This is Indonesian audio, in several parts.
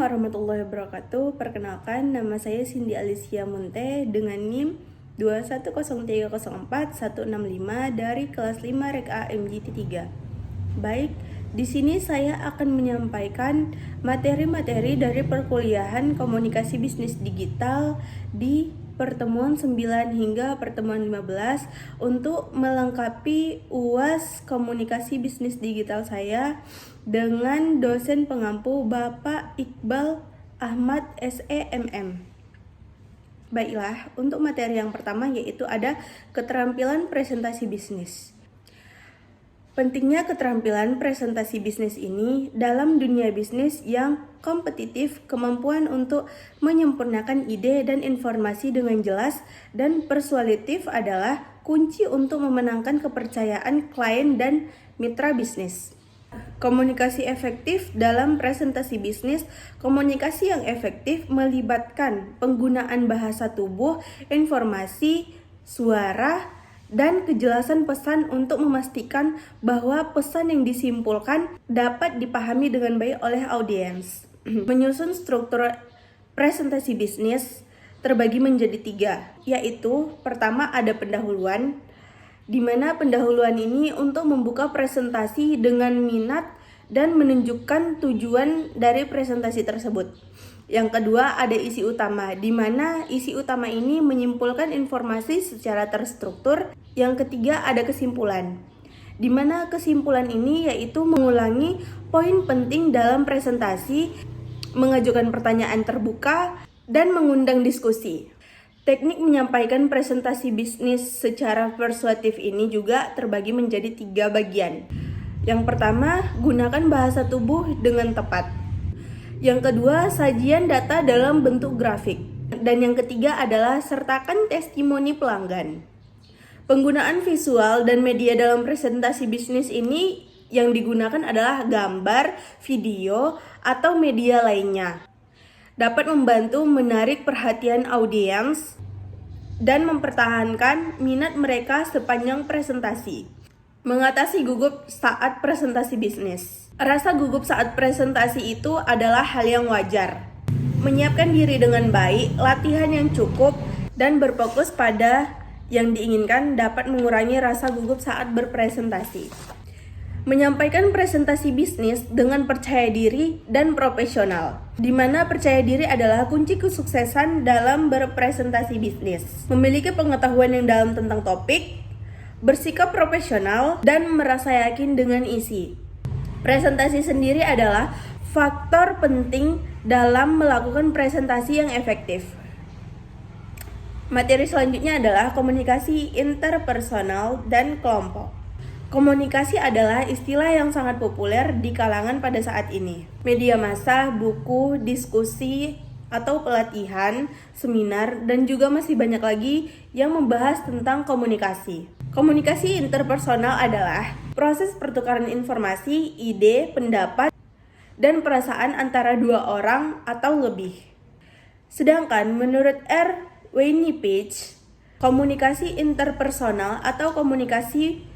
warahmatullahi wabarakatuh. Perkenalkan, nama saya Cindy Alicia Munte dengan NIM 210304165 dari kelas 5 Rek A MGT 3. Baik, di sini saya akan menyampaikan materi-materi dari perkuliahan Komunikasi Bisnis Digital di pertemuan 9 hingga pertemuan 15 untuk melengkapi UAS Komunikasi Bisnis Digital saya dengan dosen pengampu Bapak Iqbal Ahmad SEMM. Baiklah, untuk materi yang pertama yaitu ada keterampilan presentasi bisnis. Pentingnya keterampilan presentasi bisnis ini dalam dunia bisnis yang kompetitif, kemampuan untuk menyempurnakan ide dan informasi dengan jelas dan persuasif adalah kunci untuk memenangkan kepercayaan klien dan mitra bisnis. Komunikasi efektif dalam presentasi bisnis. Komunikasi yang efektif melibatkan penggunaan bahasa tubuh, informasi, suara, dan kejelasan pesan untuk memastikan bahwa pesan yang disimpulkan dapat dipahami dengan baik oleh audiens. Menyusun struktur presentasi bisnis terbagi menjadi 3, yaitu pertama ada pendahuluan, di mana pendahuluan ini untuk membuka presentasi dengan minat dan menunjukkan tujuan dari presentasi tersebut. Yang kedua ada isi utama, di mana isi utama ini menyimpulkan informasi secara terstruktur. Yang ketiga ada kesimpulan, di mana kesimpulan ini yaitu mengulangi poin penting dalam presentasi, mengajukan pertanyaan terbuka, dan mengundang diskusi. Teknik menyampaikan presentasi bisnis secara persuasif ini juga terbagi menjadi 3 bagian. Yang pertama, gunakan bahasa tubuh dengan tepat. Yang kedua, sajian data dalam bentuk grafik. Dan yang ketiga adalah sertakan testimoni pelanggan. Penggunaan visual dan media dalam presentasi bisnis ini yang digunakan adalah gambar, video, atau media lainnya. Dapat membantu menarik perhatian audiens dan mempertahankan minat mereka sepanjang presentasi. Mengatasi gugup saat presentasi bisnis. Rasa gugup saat presentasi itu adalah hal yang wajar. Menyiapkan diri dengan baik, latihan yang cukup, dan berfokus pada yang diinginkan dapat mengurangi rasa gugup saat berpresentasi. Menyampaikan presentasi bisnis dengan percaya diri dan profesional, di mana percaya diri adalah kunci kesuksesan dalam berpresentasi bisnis. Memiliki pengetahuan yang dalam tentang topik, bersikap profesional, dan merasa yakin dengan isi. Presentasi sendiri adalah faktor penting dalam melakukan presentasi yang efektif. Materi selanjutnya adalah komunikasi interpersonal dan kelompok. Komunikasi adalah istilah yang sangat populer di kalangan pada saat ini. Media massa, buku, diskusi, atau pelatihan, seminar, dan juga masih banyak lagi yang membahas tentang komunikasi. Komunikasi interpersonal adalah proses pertukaran informasi, ide, pendapat, dan perasaan antara 2 orang atau lebih. Sedangkan menurut R. Wayne Page, komunikasi interpersonal atau komunikasi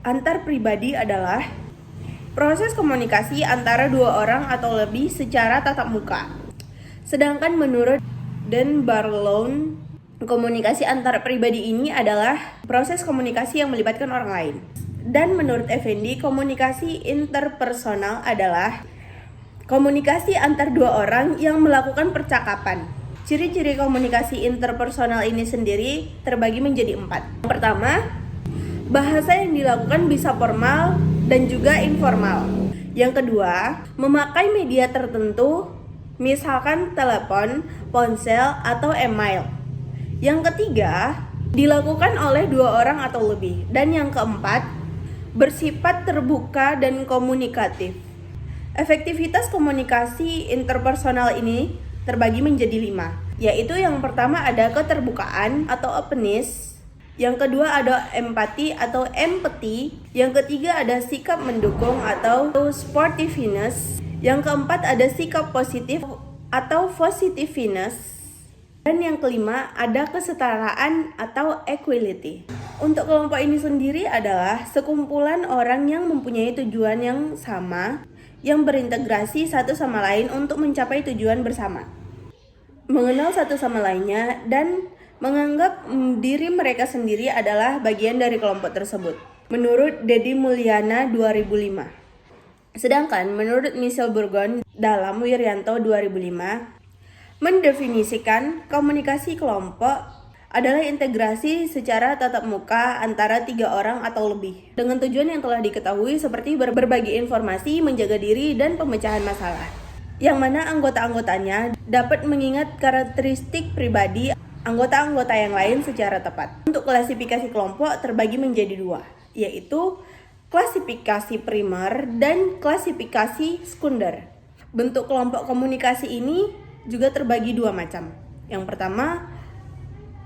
antar pribadi adalah proses komunikasi antara 2 orang atau lebih secara tatap muka. Sedangkan menurut Dan Barlow, komunikasi antar pribadi ini adalah proses komunikasi yang melibatkan orang lain. Dan menurut Effendi, komunikasi interpersonal adalah komunikasi antar 2 orang yang melakukan percakapan. Ciri-ciri komunikasi interpersonal ini sendiri terbagi menjadi 4. Yang pertama, bahasa yang dilakukan bisa formal dan juga informal. Yang kedua, memakai media tertentu, misalkan telepon, ponsel, atau email. Yang ketiga, dilakukan oleh 2 orang atau lebih. Dan yang keempat, bersifat terbuka dan komunikatif. Efektivitas komunikasi interpersonal ini terbagi menjadi 5, yaitu yang pertama ada keterbukaan atau openness, yang kedua ada empati atau empathy, yang ketiga ada sikap mendukung atau sportiveness, yang keempat ada sikap positif atau positiveness, dan yang kelima ada kesetaraan atau equality. Untuk kelompok ini sendiri adalah sekumpulan orang yang mempunyai tujuan yang sama, yang berintegrasi satu sama lain untuk mencapai tujuan bersama. Mengenal satu sama lainnya dan menganggap diri mereka sendiri adalah bagian dari kelompok tersebut. Menurut Deddy Mulyana 2005. Sedangkan menurut Michelle Burgon dalam Wiryanto 2005, mendefinisikan komunikasi kelompok adalah integrasi secara tatap muka antara 3 orang atau lebih dengan tujuan yang telah diketahui seperti berbagi informasi, menjaga diri, dan pemecahan masalah, yang mana anggota-anggotanya dapat mengingat karakteristik pribadi anggota-anggota yang lain secara tepat. Untuk klasifikasi kelompok terbagi menjadi 2, yaitu klasifikasi primer dan klasifikasi sekunder. Bentuk kelompok komunikasi ini juga terbagi 2 macam. Yang pertama,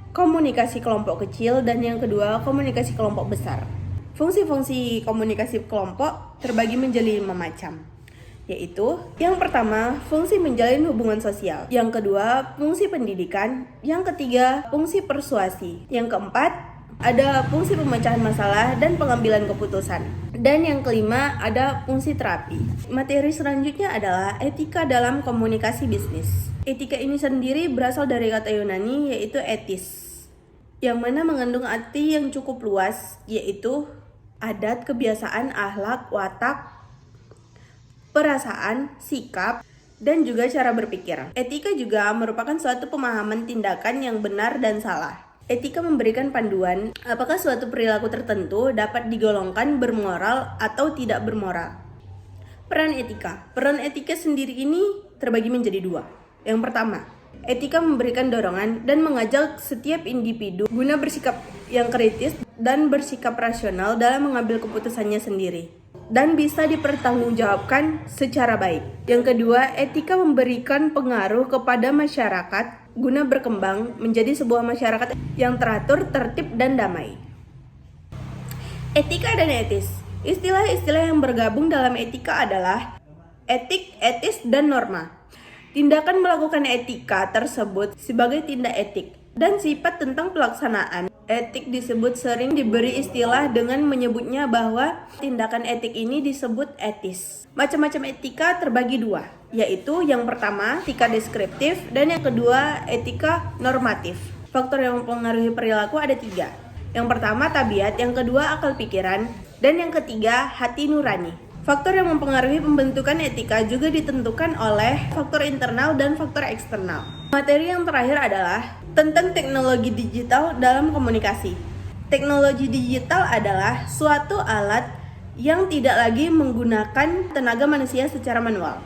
komunikasi kelompok kecil, dan yang kedua, komunikasi kelompok besar. Fungsi-fungsi komunikasi kelompok terbagi menjadi 5 macam, yaitu yang pertama, fungsi menjalin hubungan sosial, yang kedua, fungsi pendidikan, yang ketiga, fungsi persuasi, yang keempat, ada fungsi pemecahan masalah dan pengambilan keputusan, dan yang kelima, ada fungsi terapi. Materi selanjutnya adalah etika dalam komunikasi bisnis. Etika ini sendiri berasal dari kata Yunani, yaitu etis, yang mana mengandung arti yang cukup luas, yaitu adat, kebiasaan, akhlak, watak, perasaan, sikap, dan juga cara berpikir. Etika juga merupakan suatu pemahaman tindakan yang benar dan salah. Etika memberikan panduan apakah suatu perilaku tertentu dapat digolongkan bermoral atau tidak bermoral. Peran etika. Peran etika sendiri ini terbagi menjadi 2. Yang pertama, etika memberikan dorongan dan mengajak setiap individu guna bersikap yang kritis dan bersikap rasional dalam mengambil keputusannya sendiri dan bisa dipertanggungjawabkan secara baik. Yang kedua, etika memberikan pengaruh kepada masyarakat guna berkembang menjadi sebuah masyarakat yang teratur, tertib, dan damai. Etika dan etis. Istilah-istilah yang bergabung dalam etika adalah etik, etis, dan norma. Tindakan melakukan etika tersebut sebagai tindak etik, dan sifat tentang pelaksanaan etik disebut sering diberi istilah dengan menyebutnya bahwa tindakan etik ini disebut etis. Macam-macam etika terbagi 2, yaitu yang pertama etika deskriptif dan yang kedua etika normatif. Faktor yang mempengaruhi perilaku ada 3. Yang pertama tabiat, yang kedua akal pikiran, dan yang ketiga hati nurani. Faktor yang mempengaruhi pembentukan etika juga ditentukan oleh faktor internal dan faktor eksternal. Materi yang terakhir adalah tentang teknologi digital dalam komunikasi. Teknologi digital adalah suatu alat yang tidak lagi menggunakan tenaga manusia secara manual,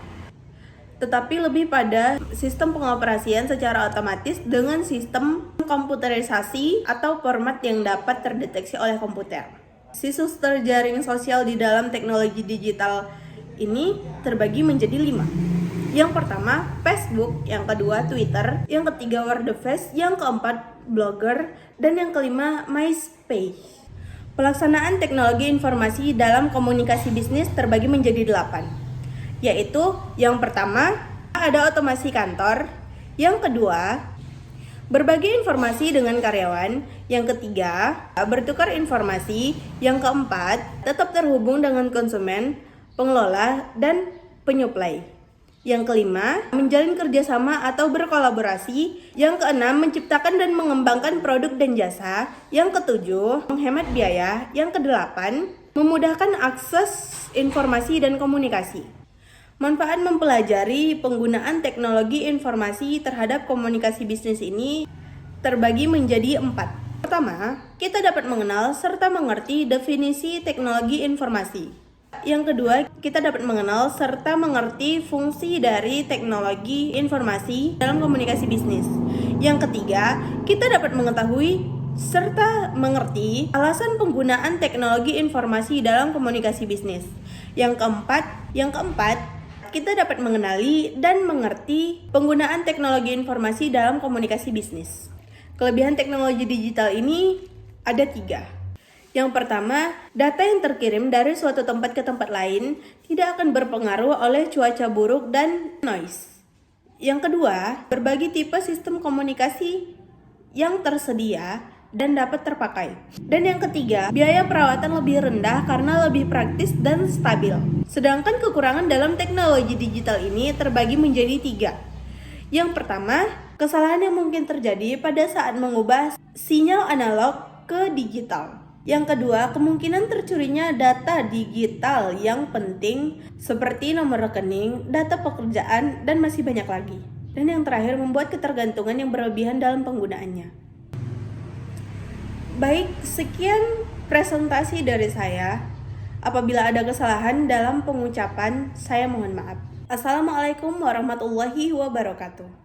tetapi lebih pada sistem pengoperasian secara otomatis dengan sistem komputerisasi atau format yang dapat terdeteksi oleh komputer. Situs terjaring sosial di dalam teknologi digital ini terbagi menjadi 5. Yang pertama, Facebook, yang kedua, Twitter, yang ketiga, Wordpress, yang keempat, Blogger, dan yang kelima, MySpace. Pelaksanaan teknologi informasi dalam komunikasi bisnis terbagi menjadi 8, yaitu yang pertama, ada otomasi kantor, yang kedua, berbagi informasi dengan karyawan, yang ketiga, bertukar informasi, yang keempat, tetap terhubung dengan konsumen, pengelola, dan penyuplai. Yang kelima, menjalin kerjasama atau berkolaborasi. Yang keenam, menciptakan dan mengembangkan produk dan jasa. Yang ketujuh, menghemat biaya. Yang kedelapan, memudahkan akses informasi dan komunikasi. Manfaat mempelajari penggunaan teknologi informasi terhadap komunikasi bisnis ini terbagi menjadi 4. Pertama, kita dapat mengenal serta mengerti definisi teknologi informasi. Yang kedua, kita dapat mengenal serta mengerti fungsi dari teknologi informasi dalam komunikasi bisnis. Yang ketiga, kita dapat mengetahui serta mengerti alasan penggunaan teknologi informasi dalam komunikasi bisnis. Yang keempat, kita dapat mengenali dan mengerti penggunaan teknologi informasi dalam komunikasi bisnis. Kelebihan teknologi digital ini ada 3. Yang pertama, data yang terkirim dari suatu tempat ke tempat lain tidak akan berpengaruh oleh cuaca buruk dan noise. Yang kedua, berbagai tipe sistem komunikasi yang tersedia dan dapat terpakai. Dan yang ketiga, biaya perawatan lebih rendah karena lebih praktis dan stabil. Sedangkan kekurangan dalam teknologi digital ini terbagi menjadi 3. Yang pertama, kesalahan yang mungkin terjadi pada saat mengubah sinyal analog ke digital. Yang kedua, kemungkinan tercurinya data digital yang penting seperti nomor rekening, data pekerjaan, dan masih banyak lagi. Dan yang terakhir, membuat ketergantungan yang berlebihan dalam penggunaannya. Baik, sekian presentasi dari saya. Apabila ada kesalahan dalam pengucapan, saya mohon maaf. Assalamualaikum warahmatullahi wabarakatuh.